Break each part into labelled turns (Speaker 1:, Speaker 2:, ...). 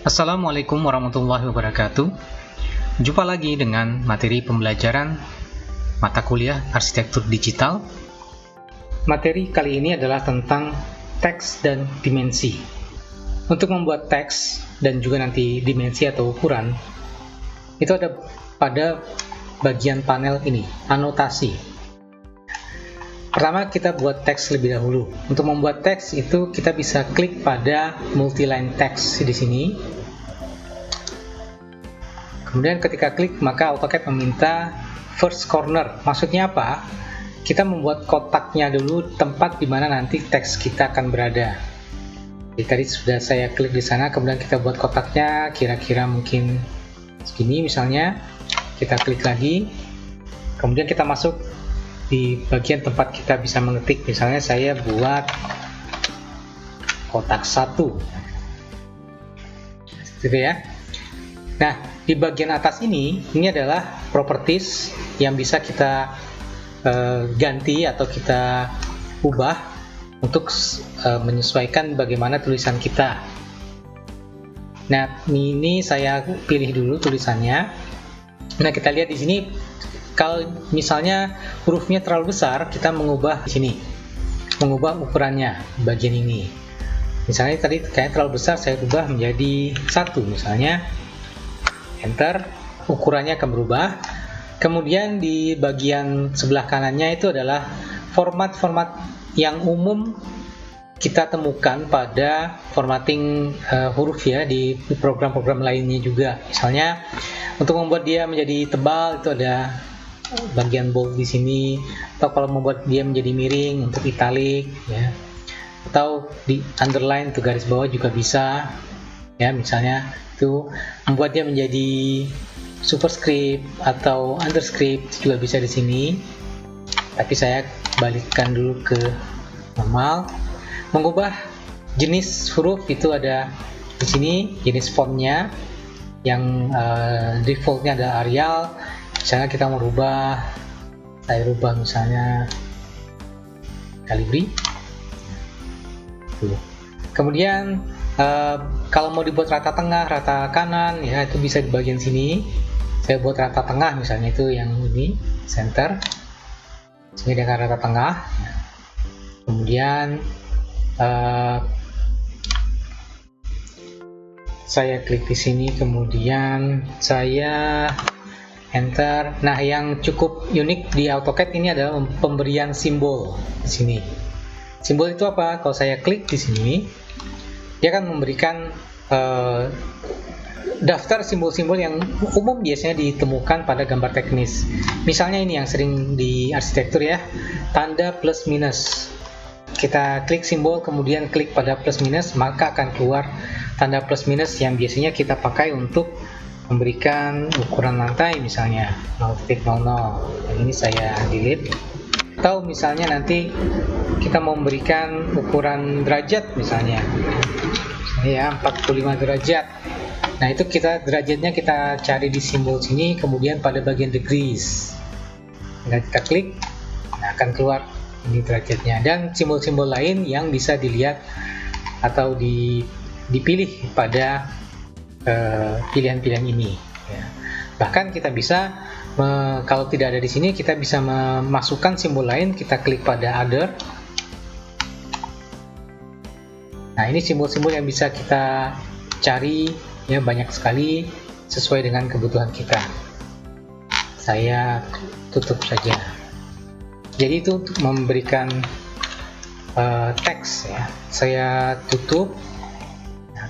Speaker 1: Assalamualaikum warahmatullahi wabarakatuh. Jumpa lagi dengan materi pembelajaran mata kuliah Arsitektur Digital. Materi kali ini adalah tentang teks dan dimensi. Untuk membuat teks dan juga nanti dimensi atau ukuran, itu ada pada bagian panel ini, anotasi. Pertama kita buat teks lebih dahulu. Untuk membuat teks itu kita bisa klik pada multi-line text di sini. Kemudian ketika klik maka AutoCAD meminta first corner. Maksudnya apa? Kita membuat kotaknya dulu tempat di mana nanti teks kita akan berada. Jadi tadi sudah saya klik di sana, kemudian kita buat kotaknya kira-kira mungkin segini misalnya. Kita klik lagi. Kemudian kita masuk di bagian tempat kita bisa mengetik. Misalnya saya buat kotak 1 gitu ya. Nah, di bagian atas ini adalah properties yang bisa kita ganti atau kita ubah untuk menyesuaikan bagaimana tulisan kita. Nah, ini saya pilih dulu tulisannya. Nah, kita lihat di sini. Kalau misalnya hurufnya terlalu besar, kita mengubah di sini, mengubah ukurannya bagian ini. Misalnya tadi kayaknya terlalu besar, saya ubah menjadi 1 misalnya. Enter, ukurannya akan berubah. Kemudian di bagian sebelah kanannya itu adalah format-format yang umum kita temukan pada formatting huruf ya di program-program lainnya juga. Misalnya untuk membuat dia menjadi tebal itu ada bagian bold di sini, atau kalau membuat dia menjadi miring untuk italic ya, atau di underline untuk garis bawah juga bisa ya. Misalnya itu membuat dia menjadi superscript atau underscript juga bisa di sini, tapi saya balikkan dulu ke normal. Mengubah jenis huruf itu ada di sini, jenis fontnya yang defaultnya adalah Arial. Misalnya kita mau rubah, saya rubah misalnya Calibri. Kemudian kalau mau dibuat rata tengah, rata kanan, ya itu bisa di bagian sini. Saya buat rata tengah misalnya, itu yang ini center. Sini dengan rata tengah. Kemudian saya klik di sini, kemudian saya enter. Nah, yang cukup unik di AutoCAD ini adalah pemberian simbol di sini. Simbol itu apa? Kalau saya klik di sini, dia akan memberikan daftar simbol-simbol yang umum biasanya ditemukan pada gambar teknis. Misalnya ini yang sering di arsitektur ya, tanda plus minus. Kita klik simbol, kemudian klik pada plus minus, maka akan keluar tanda plus minus yang biasanya kita pakai untuk memberikan ukuran lantai misalnya 0.00. Yang ini saya delete. Atau misalnya nanti kita mau memberikan ukuran derajat misalnya ya 45 derajat. Nah, itu derajatnya kita cari di simbol sini, kemudian pada bagian degrees kita klik, nah akan keluar ini derajatnya, dan simbol-simbol lain yang bisa dilihat atau dipilih pada pilihan-pilihan ini ya. Bahkan kita bisa kalau tidak ada di sini, kita bisa memasukkan simbol lain. Kita klik pada other. Nah, ini simbol-simbol yang bisa kita cari ya, banyak sekali sesuai dengan kebutuhan kita. Saya tutup saja. Jadi itu untuk memberikan teks ya, saya tutup.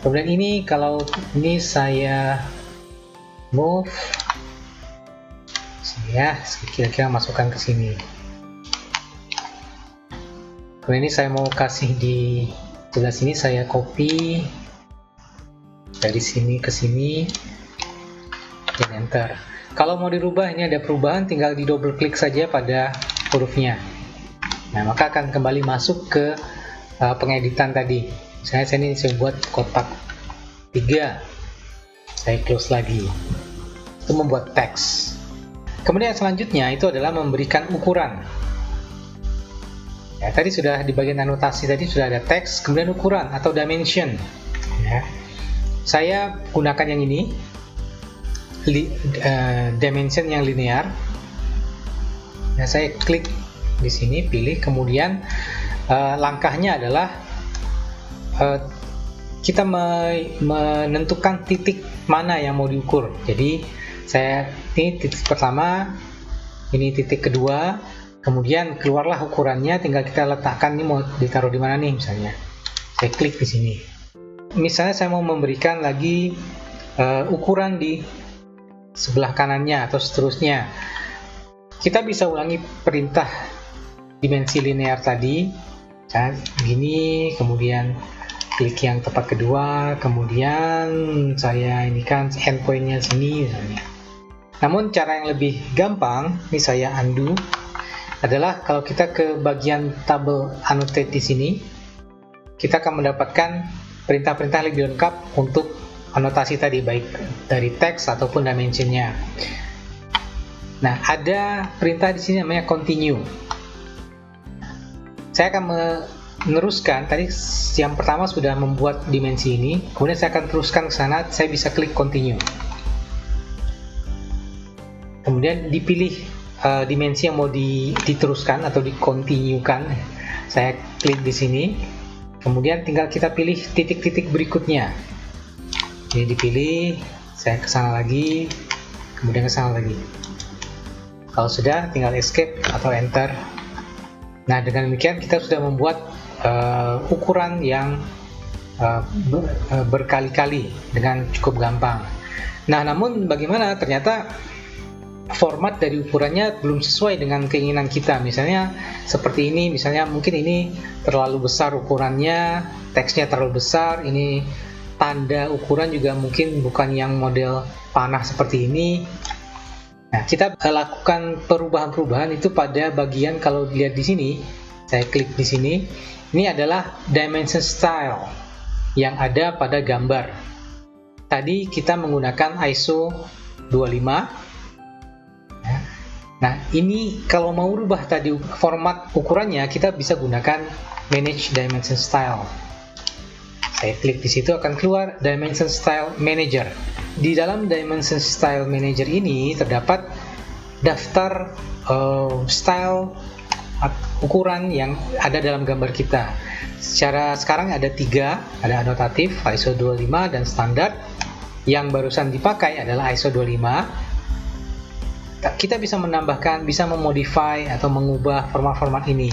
Speaker 1: Kemudian ini, kalau ini saya move, ya kira-kira masukkan ke sini. Kemudian ini saya mau kasih di sebelah sini, saya copy dari sini ke sini dan enter. Kalau mau dirubah, ini ada perubahan, tinggal di double klik saja pada hurufnya. Nah, maka akan kembali masuk ke pengeditan tadi. Misalnya saya buat kotak 3, saya close lagi. Itu membuat teks. Kemudian selanjutnya itu adalah memberikan ukuran. Ya, tadi sudah di bagian anotasi tadi sudah ada teks, kemudian ukuran atau dimension. Ya. Saya gunakan yang ini, dimension yang linear. Nah, saya klik di sini, pilih, kemudian langkahnya adalah kita menentukan titik mana yang mau diukur. Jadi ini titik pertama, ini titik kedua, kemudian keluarlah ukurannya, tinggal kita letakkan ini mau ditaruh di mana nih misalnya. Saya klik di sini. Misalnya saya mau memberikan lagi ukuran di sebelah kanannya atau seterusnya. Kita bisa ulangi perintah dimensi linear tadi, gini, kemudian klik yang tepat kedua, kemudian saya ini kan endpointnya sini misalnya. Namun cara yang lebih gampang, ini saya undo, adalah kalau kita ke bagian tabel annotate di sini, kita akan mendapatkan perintah-perintah lebih lengkap untuk anotasi tadi, baik dari teks ataupun dimensionnya. Nah, ada perintah di sini namanya continue. Saya akan meneruskan, tadi yang pertama sudah membuat dimensi ini, kemudian saya akan teruskan ke sana, saya bisa klik continue. Kemudian dipilih dimensi yang mau diteruskan atau dikontinukan. Saya klik di sini, kemudian tinggal kita pilih titik-titik berikutnya. Ini dipilih, saya ke sana lagi, kemudian ke sana lagi. Kalau sudah, tinggal escape atau enter. Nah, dengan demikian kita sudah membuat ukuran yang berkali-kali dengan cukup gampang. Nah, namun bagaimana ternyata format dari ukurannya belum sesuai dengan keinginan kita. Misalnya seperti ini, misalnya mungkin ini terlalu besar ukurannya, teksnya terlalu besar, ini tanda ukuran juga mungkin bukan yang model panah seperti ini. Nah, kita lakukan perubahan-perubahan itu pada bagian, kalau dilihat di sini, saya klik di sini, ini adalah dimension style yang ada pada gambar. Tadi kita menggunakan ISO 25. Nah, ini kalau mau rubah tadi format ukurannya, kita bisa gunakan manage dimension style. Saya klik di situ, akan keluar dimension style manager. Di dalam dimension style manager ini terdapat daftar style ukuran yang ada dalam gambar kita. Secara sekarang ada 3, ada anotatif, ISO 25, dan standar. Yang barusan dipakai adalah ISO 25. Kita bisa menambahkan, bisa memodify atau mengubah format-format ini.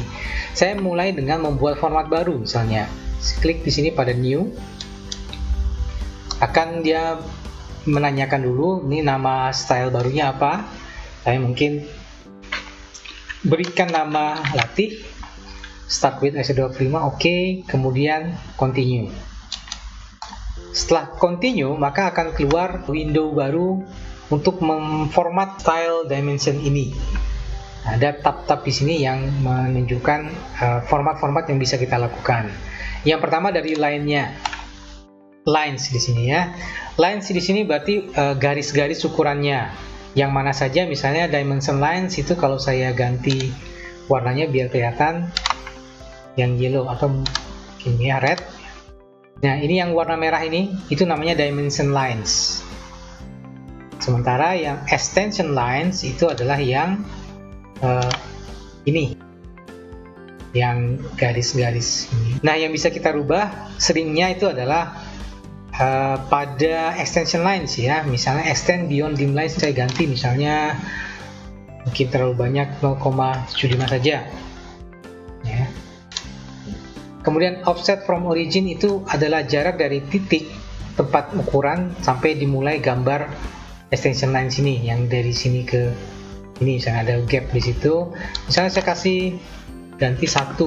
Speaker 1: Saya mulai dengan membuat format baru, misalnya klik di sini pada new. Akan dia menanyakan dulu, ini nama style barunya apa. Saya mungkin berikan nama latih, start with ISO 25, oke, kemudian continue. Setelah continue, maka akan keluar window baru untuk memformat style dimension ini. Ada tab-tab di sini yang menunjukkan format-format yang bisa kita lakukan. Yang pertama dari line-nya, lines di sini ya. Lines di sini berarti garis-garis ukurannya. Yang mana saja, misalnya dimension lines itu kalau saya ganti warnanya biar kelihatan yang yellow atau ini ya red. Nah, ini yang warna merah ini, itu namanya dimension lines. Sementara yang extension lines itu adalah yang ini, yang garis-garis ini. Nah, yang bisa kita rubah seringnya itu adalah pada extension lines ya. Misalnya extend beyond dim lines, saya ganti misalnya mungkin terlalu banyak, 0,75 saja ya. Kemudian offset from origin itu adalah jarak dari titik tempat ukuran sampai dimulai gambar extension line sini, yang dari sini ke ini, misalnya ada gap di situ. Misalnya saya kasih ganti 1,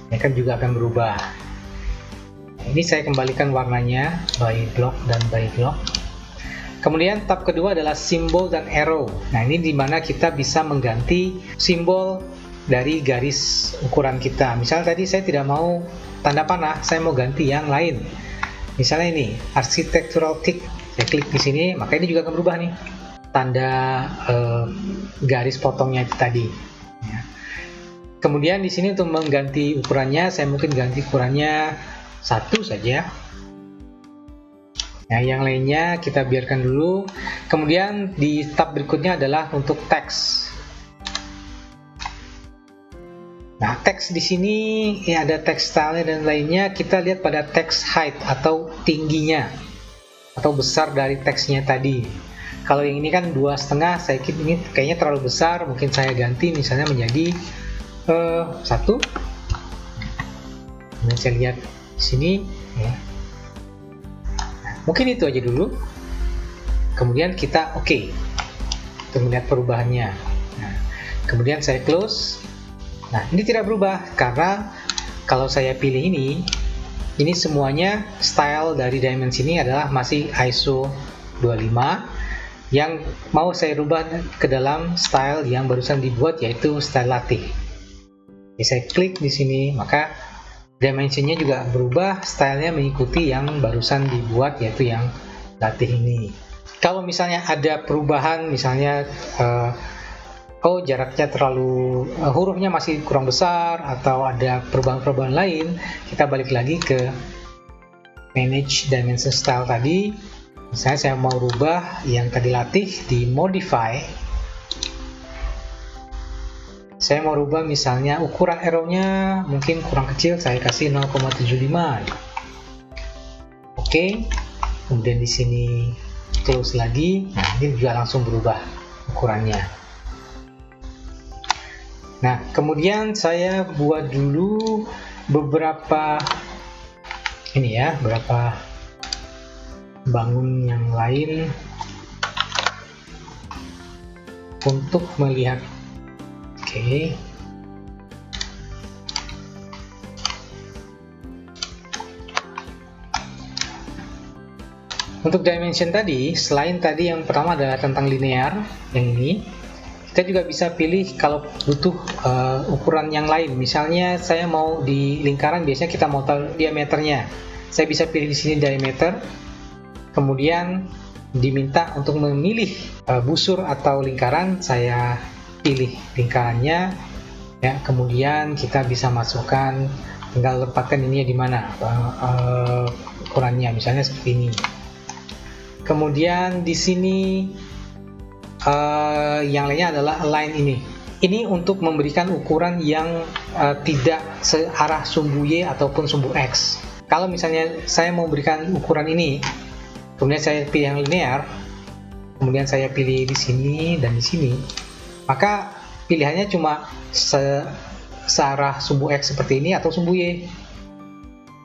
Speaker 1: ini kan juga akan berubah. Ini saya kembalikan warnanya by block dan by block. Kemudian tab kedua adalah simbol dan arrow. Nah, ini dimana kita bisa mengganti simbol dari garis ukuran kita. Misalnya tadi saya tidak mau tanda panah, saya mau ganti yang lain. Misalnya ini architectural tick, saya klik di sini, maka ini juga akan berubah nih tanda garis potongnya itu tadi. Ya. Kemudian di sini untuk mengganti ukurannya, saya mungkin ganti ukurannya 1 saja. Nah, yang lainnya kita biarkan dulu. Kemudian di tab berikutnya adalah untuk teks. Nah, teks di sini ya ada teks style dan lainnya. Kita lihat pada teks height atau tingginya atau besar dari teksnya tadi. Kalau yang ini kan 2,5, saya kira ini kayaknya terlalu besar. Mungkin saya ganti misalnya menjadi 1. Kemudian saya lihat di sini ya. Nah, mungkin itu aja dulu. Kemudian kita oke untuk melihat perubahannya. Nah, kemudian saya close. Nah, ini tidak berubah karena kalau saya pilih ini semuanya style dari dimensi ini adalah masih ISO 25. Yang mau saya rubah ke dalam style yang barusan dibuat, yaitu style latih. Jadi saya klik di sini, maka dimensinya juga berubah, stylenya mengikuti yang barusan dibuat, yaitu yang latih ini. Kalau misalnya ada perubahan, misalnya jaraknya terlalu, hurufnya masih kurang besar, atau ada perubahan-perubahan lain, kita balik lagi ke manage dimension style tadi. Misalnya saya mau rubah yang tadi latih di modify. Saya mau rubah misalnya ukuran arrow-nya mungkin kurang kecil, saya kasih 0,75. Oke. Kemudian di sini close lagi. Nah, ini juga langsung berubah ukurannya. Nah, kemudian saya buat dulu beberapa bangun yang lain untuk melihat. Oke. Untuk dimension tadi, selain tadi yang pertama adalah tentang linear, yang ini, kita juga bisa pilih kalau butuh ukuran yang lain. Misalnya saya mau di lingkaran, biasanya kita mau tahu diameternya. Saya bisa pilih di sini diameter. Kemudian diminta untuk memilih busur atau lingkaran, saya pilih lingkarannya ya. Kemudian kita bisa masukkan, tinggal tempatkan ininya di mana ukurannya, misalnya seperti ini. Kemudian di sini yang lainnya adalah align ini. Ini untuk memberikan ukuran yang tidak searah sumbu Y ataupun sumbu X. Kalau misalnya saya mau berikan ukuran ini, kemudian saya pilih yang linear, kemudian saya pilih di sini dan di sini, maka pilihannya cuma searah sumbu X seperti ini atau sumbu Y.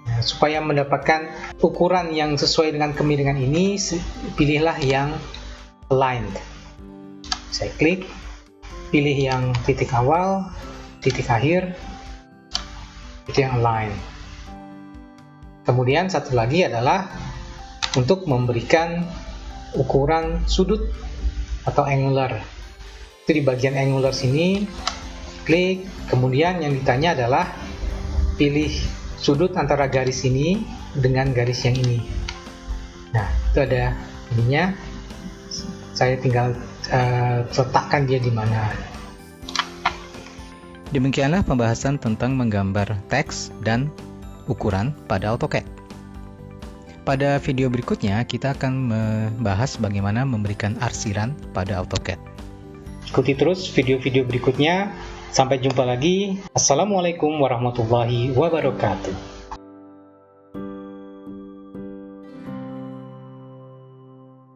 Speaker 1: Nah, supaya mendapatkan ukuran yang sesuai dengan kemiringan ini, pilihlah yang aligned. Saya klik, pilih yang titik awal, titik akhir, itu yang align. Kemudian satu lagi adalah untuk memberikan ukuran sudut atau angular. Itu di bagian angular sini, klik, kemudian yang ditanya adalah pilih sudut antara garis ini dengan garis yang ini. Nah, itu ada ininya. Saya tinggal letakkan dia di mana.
Speaker 2: Demikianlah pembahasan tentang menggambar teks dan ukuran pada AutoCAD. Pada video berikutnya, kita akan membahas bagaimana memberikan arsiran pada AutoCAD.
Speaker 1: Ikuti terus video-video berikutnya. Sampai jumpa lagi. Assalamualaikum warahmatullahi wabarakatuh.